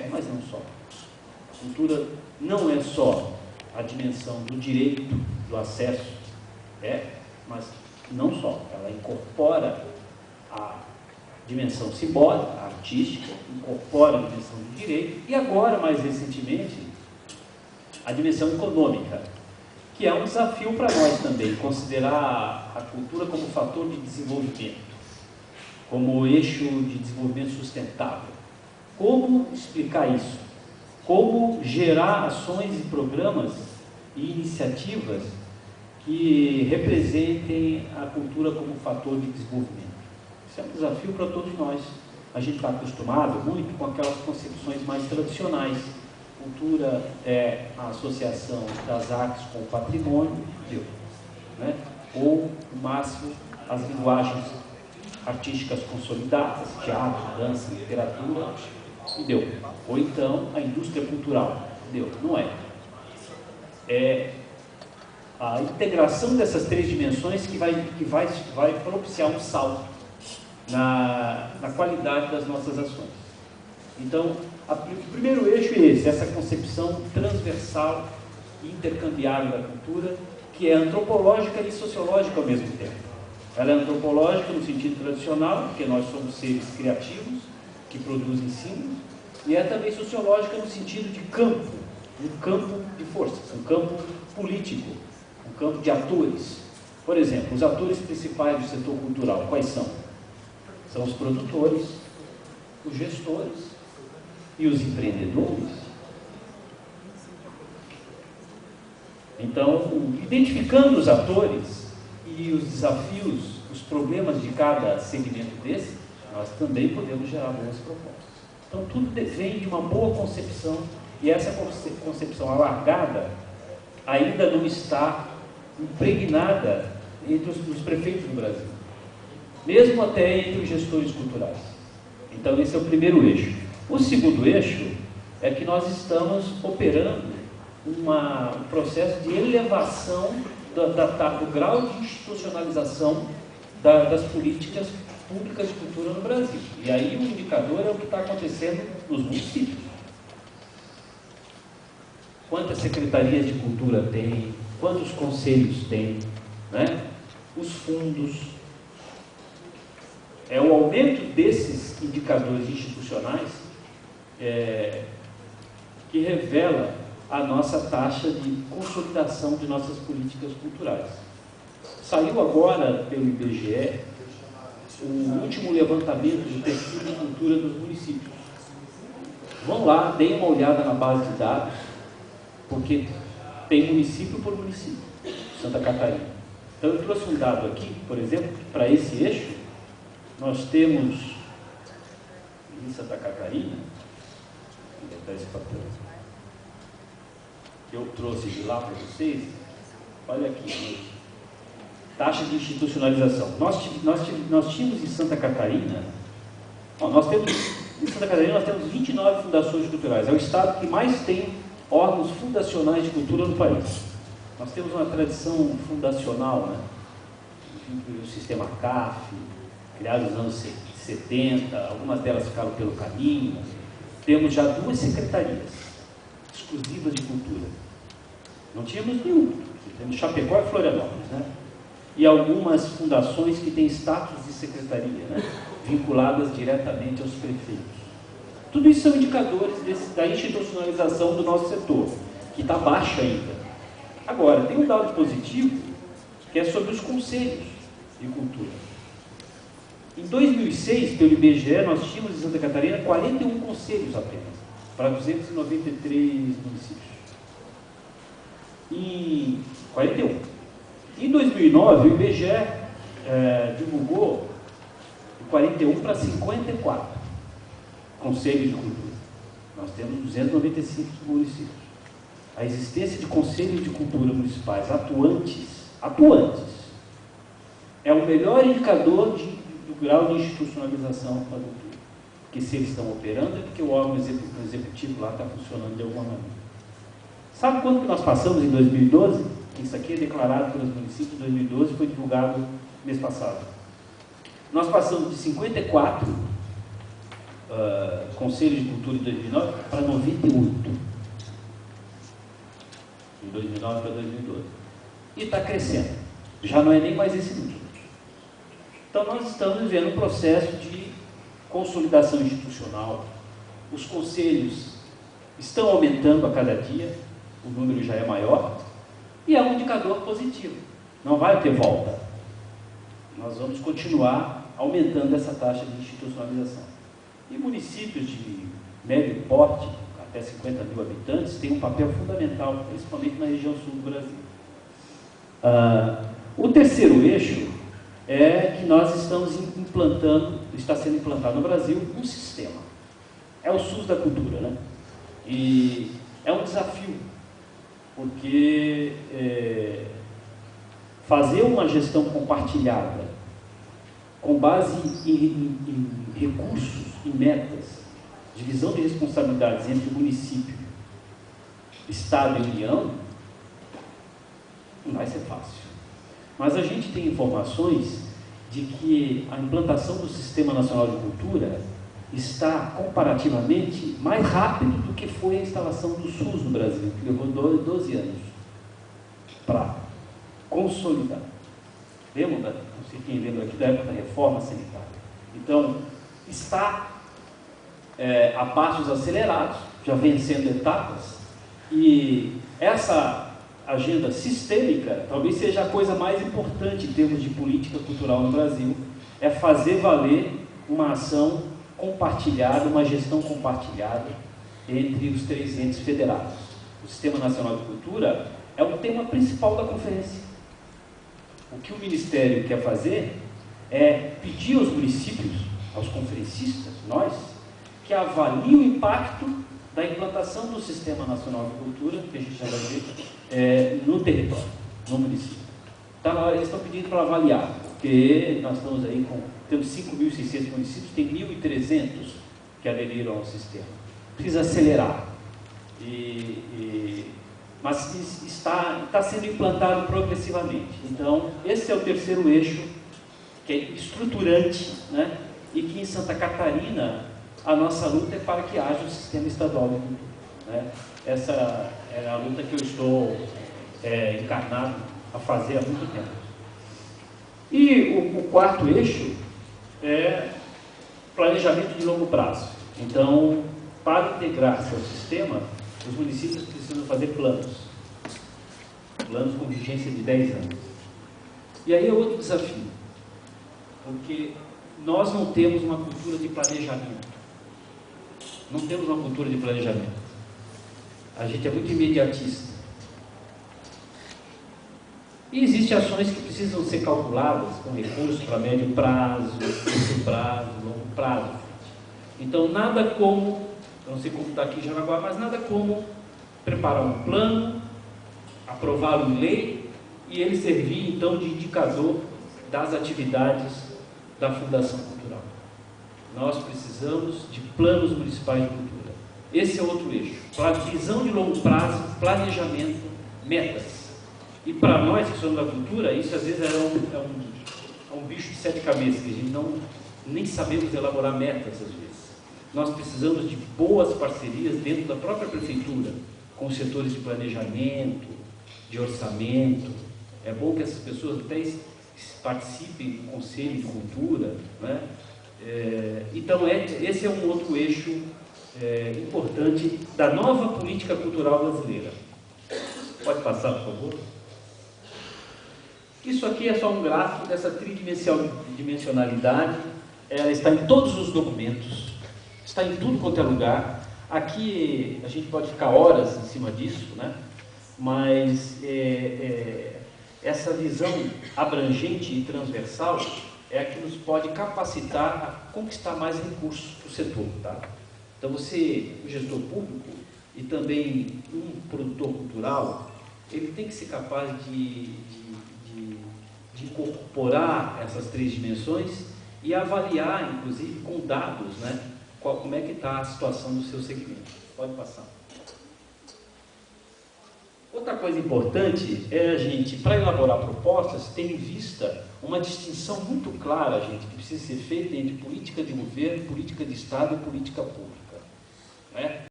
mas não só. A cultura não é só a dimensão do direito, do acesso, mas não só. Ela incorpora a dimensão simbólica, artística, incorpora a dimensão do direito e agora, mais recentemente, a dimensão econômica, que é um desafio para nós também, considerar a cultura como fator de desenvolvimento, como eixo de desenvolvimento sustentável. Como explicar isso? Como gerar ações e programas e iniciativas que representem a cultura como fator de desenvolvimento? Isso é um desafio para todos nós. A gente está acostumado muito com aquelas concepções mais tradicionais. Cultura é a associação das artes com o patrimônio, né? Ou, no máximo, as linguagens artísticas consolidadas, teatro, dança, literatura, e deu. Ou então, a indústria cultural, deu. Não é. É a integração dessas três dimensões que vai propiciar um salto na qualidade das nossas ações. Então, o primeiro eixo é esse, essa concepção transversal e intercambiável da cultura, que é antropológica e sociológica ao mesmo tempo. Ela é antropológica no sentido tradicional, porque nós somos seres criativos, que produzem símbolos, e é também sociológica no sentido de campo, um campo de forças, um campo político, um campo de atores. Por exemplo, os atores principais do setor cultural, quais são? São os produtores, os gestores e os empreendedores. Então, identificando os atores e os desafios, os problemas de cada segmento desse, nós também podemos gerar boas propostas. Então, tudo vem de uma boa concepção, e essa concepção alargada ainda não está impregnada entre os prefeitos do Brasil, mesmo até entre os gestores culturais. Então, esse é o primeiro eixo. O segundo eixo é que nós estamos operando um processo de elevação do grau de institucionalização das políticas públicas de cultura no Brasil. E aí o indicador é o que está acontecendo nos municípios. Quantas secretarias de cultura tem, quantos conselhos tem, né? Os fundos. É o aumento desses indicadores institucionais que revela a nossa taxa de consolidação de nossas políticas culturais. Saiu agora pelo IBGE o último levantamento do perfil de cultura dos municípios. Vão lá, deem uma olhada na base de dados, porque tem município por município, Santa Catarina. Então eu trouxe um dado aqui, por exemplo, para esse eixo, nós temos em Santa Catarina, onde está esse papel que eu trouxe de lá para vocês, olha aqui, taxa de institucionalização. Nós tínhamos em Santa Catarina, em Santa Catarina nós temos 29 fundações culturais, é o estado que mais tem órgãos fundacionais de cultura no país. Nós temos uma tradição fundacional, né? O sistema CAF, criado nos anos 70, algumas delas ficaram pelo caminho. Temos já 2 secretarias exclusivas de cultura. Não tínhamos nenhuma. Temos Chapecó e Florianópolis, né? E algumas fundações que têm status de secretaria, né? Vinculadas diretamente aos prefeitos. Tudo isso são indicadores da institucionalização do nosso setor, que está baixo ainda. Agora, tem um dado positivo, que é sobre os conselhos de cultura. Em 2006, pelo IBGE, nós tínhamos em Santa Catarina 41 conselhos apenas, para 293 municípios. Em 41. Em 2009, o IBGE divulgou de 41 para 54 conselhos de cultura. Nós temos 295 municípios. A existência de conselhos de cultura municipais atuantes, é o melhor indicador do grau de institucionalização da cultura. Porque se eles estão operando, é porque o órgão executivo lá está funcionando de alguma maneira. Sabe quanto que nós passamos em 2012? Isso aqui é declarado pelos municípios em 2012, foi divulgado mês passado. Nós passamos de 54 Conselho de Cultura de 2009 para 98. De 2009 para 2012. E está crescendo. Já não é nem mais esse número. Então, nós estamos vivendo um processo de consolidação institucional. Os conselhos estão aumentando a cada dia, o número já é maior, e é um indicador positivo. Não vai ter volta. Nós vamos continuar aumentando essa taxa de institucionalização. E municípios de médio porte, até 50 mil habitantes, têm um papel fundamental, principalmente na região sul do Brasil. O terceiro eixo é que nós estamos implantando, está sendo implantado no Brasil, um sistema. É o SUS da cultura, né? E é um desafio, porque fazer uma gestão compartilhada, com base em recursos e metas, divisão de responsabilidades entre município, Estado e União, não vai ser fácil. Mas a gente tem informações de que a implantação do Sistema Nacional de Cultura está comparativamente mais rápido do que foi a instalação do SUS no Brasil, que levou 12 anos para consolidar. Lembra? Não sei quem lembra aqui da época da reforma sanitária. Então, está a passos acelerados, já vencendo etapas, e essa agenda sistêmica talvez seja a coisa mais importante em termos de política cultural no Brasil, é fazer valer uma ação compartilhada, uma gestão compartilhada entre os três entes federados. O Sistema Nacional de Cultura é o tema principal da conferência. O que o Ministério quer fazer é pedir aos municípios, aos conferencistas, nós, que avaliem o impacto da implantação do Sistema Nacional de Cultura, que a gente já vai ver, no território, no município. Então, eles estão pedindo para avaliar, porque nós estamos aí temos 5.600 municípios, tem 1.300 que aderiram ao sistema. Precisa acelerar. Mas está sendo implantado progressivamente. Então, esse é o terceiro eixo, que é estruturante, né? E que em Santa Catarina a nossa luta é para que haja um sistema estadual de cultura, né? Essa é a luta que eu estou encarnado a fazer há muito tempo. E o quarto eixo é planejamento de longo prazo. Então, para integrar-se ao sistema, os municípios precisam fazer planos com vigência de 10 anos. E aí é outro desafio, porque nós não temos uma cultura de planejamento. Não temos uma cultura de planejamento. A gente é muito imediatista. E existem ações que precisam ser calculadas com recursos para médio prazo, curto prazo, longo prazo. Então, nada como, não sei como está aqui em Jaraguá, mas nada como preparar um plano, aprová-lo em lei e ele servir, então, de indicador das atividades da Fundação Cultural. Nós precisamos de planos municipais de cultura. Esse é outro eixo. Visão de longo prazo, planejamento, metas. E para nós que somos da cultura, isso às vezes é um bicho de 7 cabeças, que a gente nem sabemos elaborar metas às vezes. Nós precisamos de boas parcerias dentro da própria prefeitura, com os setores de planejamento, de orçamento. É bom que essas pessoas até participem do Conselho de Cultura, né? Então, esse é um outro eixo importante da nova política cultural brasileira. Pode passar, por favor? Isso aqui é só um gráfico dessa tridimensionalidade. Ela está em todos os documentos, está em tudo quanto é lugar. Aqui a gente pode ficar horas em cima disso, né? Mas essa visão abrangente e transversal é a que nos pode capacitar a conquistar mais recursos para o setor, tá? Então você, o gestor público e também um produtor cultural, ele tem que ser capaz de incorporar essas três dimensões e avaliar, inclusive, com dados, né, como é que está a situação do seu segmento. Pode passar. Outra coisa importante é a gente, para elaborar propostas, ter em vista uma distinção muito clara, gente, que precisa ser feita entre política de governo, política de Estado e política pública, né?